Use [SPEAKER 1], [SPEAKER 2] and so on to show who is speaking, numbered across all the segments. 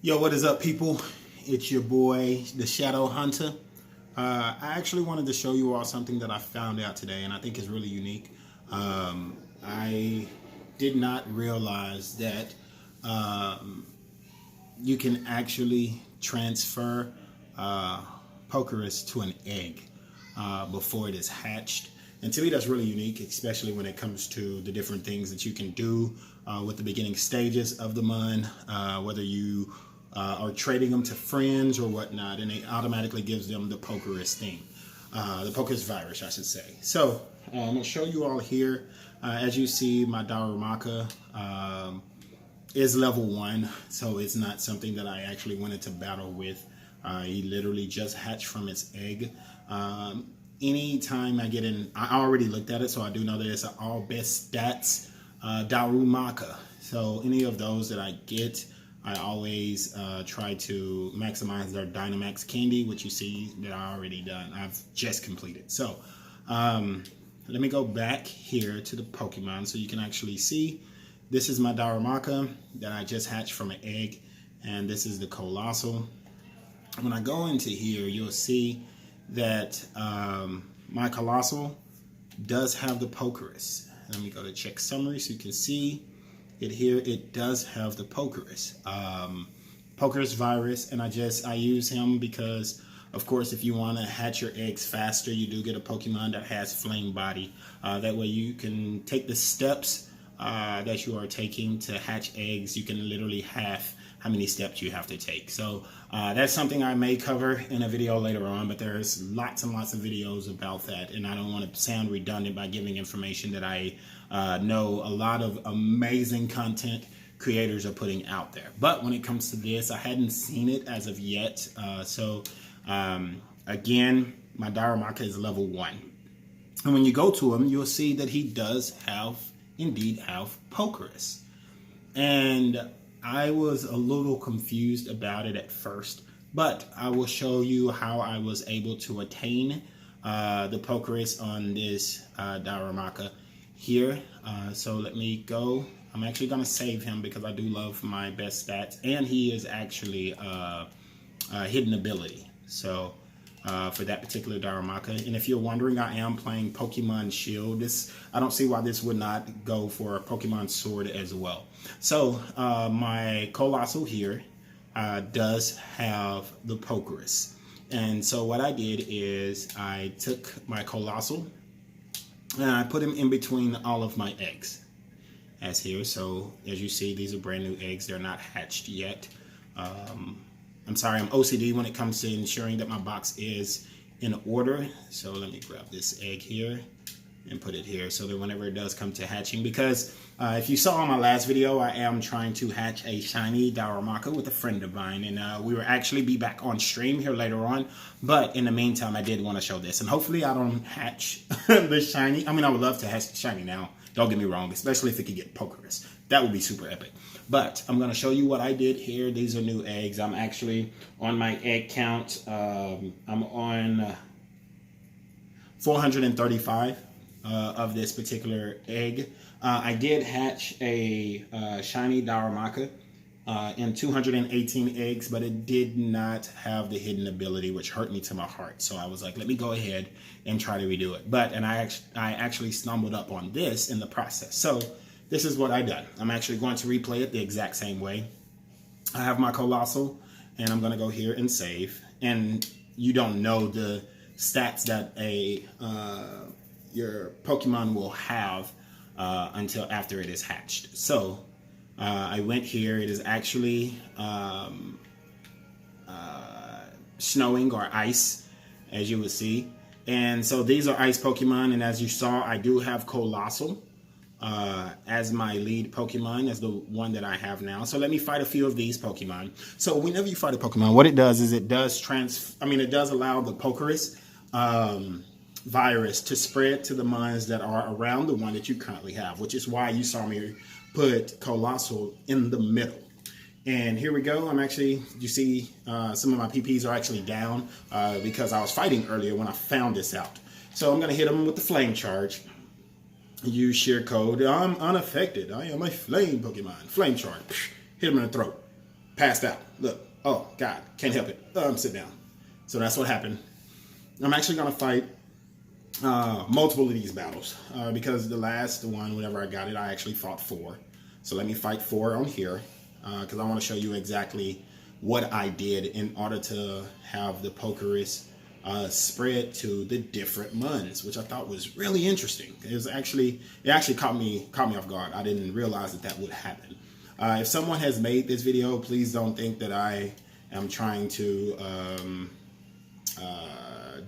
[SPEAKER 1] Yo, what is up, people? It's your boy, the Shadow Hunter. I actually wanted to show you all something that I found out today, and I think is really unique. I did not realize that you can actually transfer Pokerus to an egg before it is hatched. And to me, that's really unique, especially when it comes to the different things that you can do with the beginning stages of the mun, whether you are trading them to friends or whatnot, and it automatically gives them the Pokerus thing, the Pokerus virus, I should say. So I'm going to show you all here. As you see, my Darumaka is level 1, so it's not something that I actually went into battle with. He literally just hatched from its egg. Anytime I get in, I already looked at it, so I do know that it's an all best stats Darumaka. So any of those that I get, I always try to maximize their Dynamax candy, which you see that I already done. I've just completed. So let me go back here to the Pokemon so you can actually see. This is my Darumaka that I just hatched from an egg, and this is the Colossal. When I go into here, you'll see that my Colossal does have the Pokerus. Let me go to check summary so you can see it here. It does have the Pokerus, Pokerus virus, and I use him because, of course, if you want to hatch your eggs faster, you do get a Pokemon that has Flame Body. That way you can take the steps that you are taking to hatch eggs. You can literally half how many steps you have to take. So that's something I may cover in a video later on, but there's lots and lots of videos about that, and I don't want to sound redundant by giving information that I know a lot of amazing content creators are putting out there. But when it comes to this, I hadn't seen it as of yet. Again, my Darumaka is level 1. And when you go to him, you'll see that he does indeed have Pokerus. And I was a little confused about it at first, but I will show you how I was able to attain the Pokerus on this Darumaka here. So let me go. I'm actually going to save him because I do love my best stats, and he is actually hidden ability. So for that particular Darumaka. And if you're wondering, I am playing Pokemon Shield. I don't see why this would not go for a Pokemon Sword as well. So my Colossal here does have the Pokerus. And so what I did is I took my Colossal and I put him in between all of my eggs as here. So as you see, these are brand new eggs. They're not hatched yet. I'm sorry, I'm OCD when it comes to ensuring that my box is in order. So let me grab this egg here and put it here so that whenever it does come to hatching, because if you saw in my last video, I am trying to hatch a shiny Darumaka with a friend of mine, and we will actually be back on stream here later on. But in the meantime, I did want to show this, and hopefully I don't hatch the shiny. I mean, I would love to hatch the shiny now. Don't get me wrong, especially if it could get Pokerus. That would be super epic. But I'm going to show you what I did here. These are new eggs. I'm actually on my egg count. I'm on 435 of this particular egg. I did hatch a shiny Darumaka in 218 eggs, but it did not have the hidden ability, which hurt me to my heart. So I was like, let me go ahead and try to redo it. And I actually stumbled up on this in the process. So this is what I done. I'm actually going to replay it the exact same way. I have my Colossal, and I'm going to go here and save. And you don't know the stats that your Pokemon will have until after it is hatched. So I went here. It is actually snowing or ice, as you would see. And so these are ice Pokemon, and as you saw, I do have Colossal as my lead Pokemon, as the one that I have now. So let me fight a few of these Pokemon. So whenever you fight a Pokemon, what it does is it does allow the Pokerus virus to spread to the mons that are around the one that you currently have, which is why you saw me put Colossal in the middle. And here we go. I'm actually, you see some of my PPs are actually down because I was fighting earlier when I found this out. So I'm going to hit them with the Flame Charge. Use share code. I'm unaffected. I am a flame Pokemon. Flame Charge. Hit him in the throat. Passed out. Look. Oh, God. Can't help it. Sit down. So that's what happened. I'm actually going to fight multiple of these battles because the last one, whenever I got it, I actually fought 4. So let me fight 4 on here because I want to show you exactly what I did in order to have the Pokerus spread to the different muns, which I thought was really interesting. It actually caught me off guard. I didn't realize that would happen. If someone has made this video, please don't think that I am trying to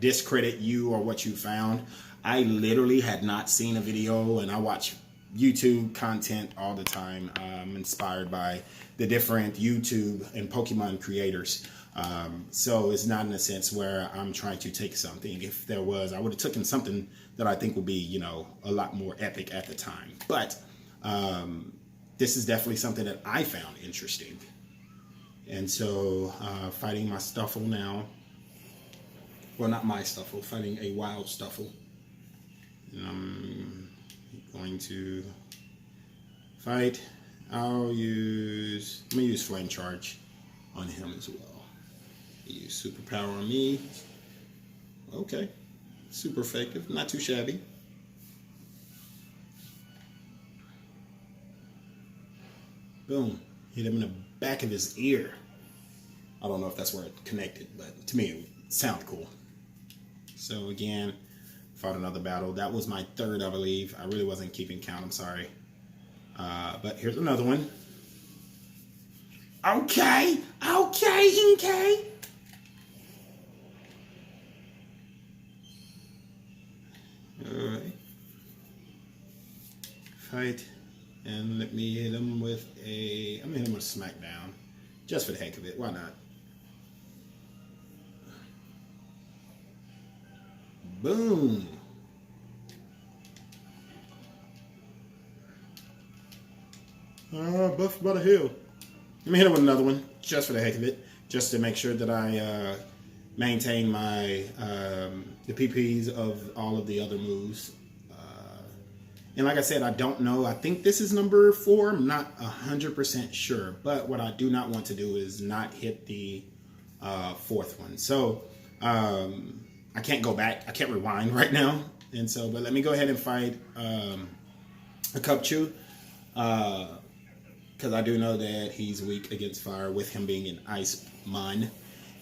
[SPEAKER 1] discredit you or what you found. I literally had not seen a video, and I watch YouTube content all the time. I'm inspired by the different YouTube and Pokemon creators. So it's not in a sense where I'm trying to take something. If there was, I would have taken something that I think would be, you know, a lot more epic at the time. But this is definitely something that I found interesting. And so fighting my Stuffle now. Well, not my Stuffle, fighting a wild Stuffle. And I'm going to fight. Let me use Flame Charge on him as well. Use Superpower on me. Okay. Super effective. Not too shabby. Boom. Hit him in the back of his ear. I don't know if that's where it connected, but to me it sounded cool. So again, fought another battle. That was my 3rd, I believe. I really wasn't keeping count. I'm sorry. But here's another one. Okay. Okay. Alright. Fight. And let me hit him with I'm gonna hit him with a smackdown. Just for the heck of it. Why not? Boom. Buff by the hill. Let me hit him with another one, just for the heck of it, just to make sure that I maintain my the PPs of all of the other moves. And like I said, I don't know. I think this is number 4. I'm not 100% sure. But what I do not want to do is not hit the 4th one. So I can't go back. I can't rewind right now. And so, but let me go ahead and fight a Cupchew. Because I do know that he's weak against fire with him being an ice mon.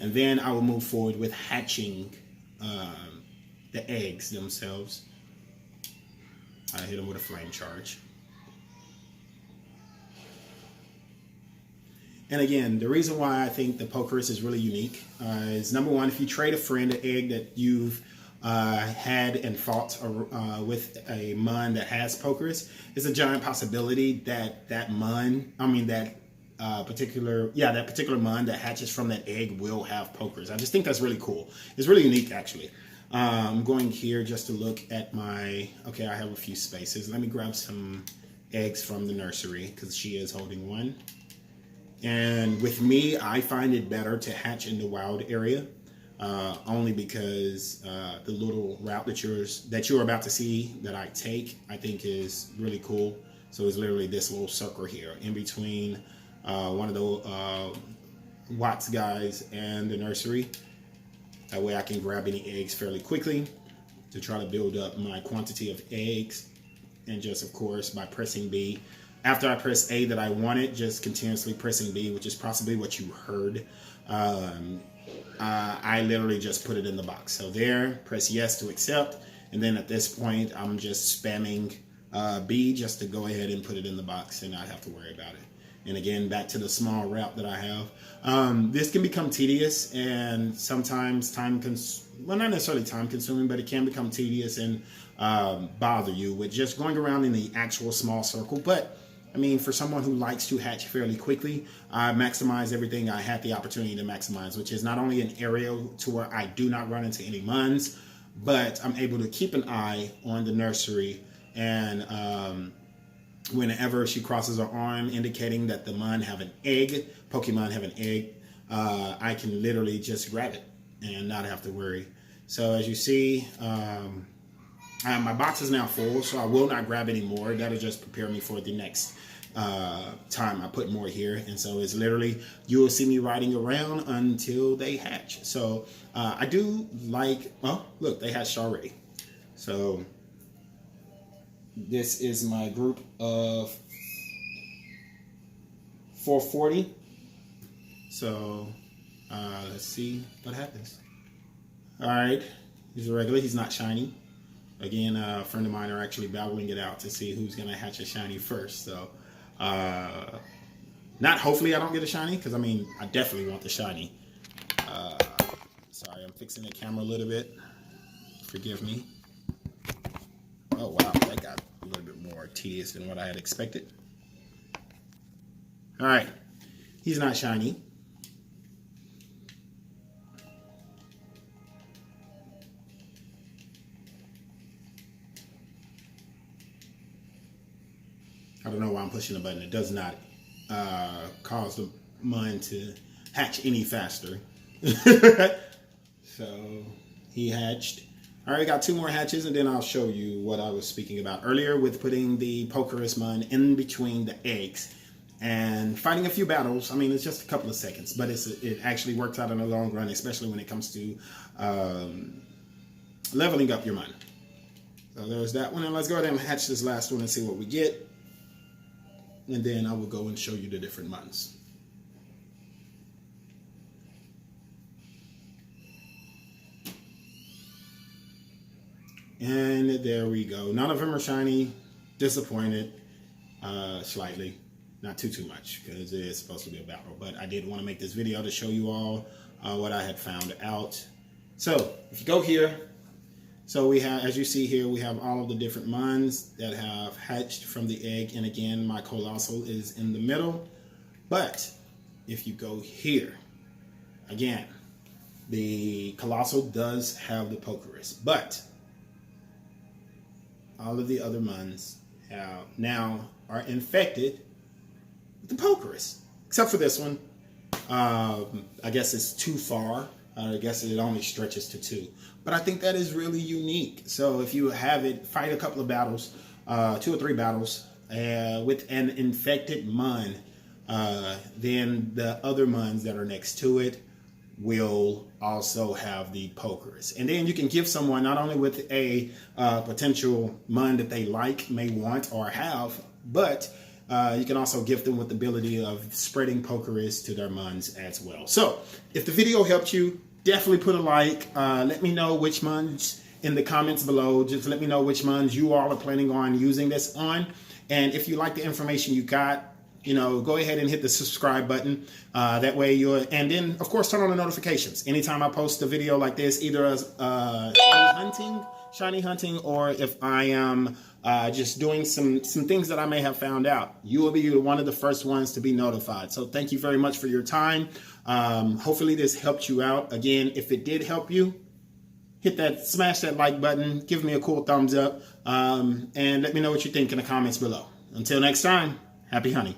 [SPEAKER 1] And then I will move forward with hatching the eggs themselves. I hit him with a Flame Charge. And again, the reason why I think the Pokerus is really unique is number 1, if you trade a friend an egg that you've had and fought with a mun that has Pokerus, it's a giant possibility that that particular mun that hatches from that egg will have Pokerus. I just think that's really cool. It's really unique, actually. I'm going here just to look at my, okay, I have a few spaces. Let me grab some eggs from the nursery because she is holding one. And with me, I find it better to hatch in the wild area, only because the little route that you're about to see that I take, I think is really cool. So it's literally this little circle here in between one of the Watts guys and the nursery. That way I can grab any eggs fairly quickly to try to build up my quantity of eggs. And just, of course, by pressing B. After I press A that I wanted, just continuously pressing B, which is possibly what you heard. I literally just put it in the box. So there, press yes to accept. And then at this point, I'm just spamming B just to go ahead and put it in the box and not have to worry about it. And again, back to the small route that I have. This can become tedious and sometimes well, not necessarily time consuming, but it can become tedious and bother you with just going around in the actual small circle. But I mean, for someone who likes to hatch fairly quickly, I maximize everything I had the opportunity to maximize, which is not only an area to where I do not run into any muns, but I'm able to keep an eye on the nursery. And whenever she crosses her arm indicating that the mun have an egg, Pokemon have an egg, I can literally just grab it and not have to worry. So as you see, my box is now full, so I will not grab any more. That'll just prepare me for the next time I put more here, and so it's literally you'll see me riding around until they hatch. So I do like, oh look, they hatched already. So this is my group of 440. So let's see what happens. All right, he's a regular, he's not shiny. Again, a friend of mine are actually battling it out to see who's gonna hatch a shiny first. So not hopefully I don't get a shiny, because I mean I definitely want the shiny. Sorry, I'm fixing the camera a little bit, forgive me. Oh wow, that got a little bit more tedious than what I had expected. All right, he's not shiny. I don't know why I'm pushing the button. It does not cause the mun to hatch any faster. So he hatched. I already got 2 more hatches, and then I'll show you what I was speaking about earlier with putting the Pokerus mun in between the eggs and fighting a few battles. I mean, it's just a couple of seconds, but it actually works out in the long run, especially when it comes to leveling up your mun. So there's that one, and let's go ahead and hatch this last one and see what we get. And then I will go and show you the different muns. And there we go. None of them are shiny. Disappointed slightly. Not too much, because it is supposed to be a battle. But I did want to make this video to show you all what I had found out. So if you go here, so we have, as you see here, we have all of the different muns that have hatched from the egg. And again, my colossal is in the middle. But if you go here, again, the colossal does have the Pokerus, but all of the other muns now are infected with the Pokerus, except for this one. I guess it's too far. I guess it only stretches to 2. But I think that is really unique. So if you have it, fight a couple of battles, 2 or 3 battles, with an infected mun, then the other muns that are next to it will also have the Pokerus. And then you can give someone not only with a potential mun that they like, may want, or have, but you can also gift them with the ability of spreading Pokerus to their muns as well. So if the video helped you, definitely put a like. Let me know which muns in the comments below. Just let me know which muns you all are planning on using this on. And if you like the information you got, go ahead and hit the subscribe button. That way and then of course turn on the notifications. Anytime I post a video like this, either as shiny hunting, or if I am just doing some things that I may have found out, you will be one of the first ones to be notified. So thank you very much for your time. Hopefully this helped you out. Again, if it did help you, smash that like button, give me a cool thumbs up, and let me know what you think in the comments below. Until next time, happy hunting.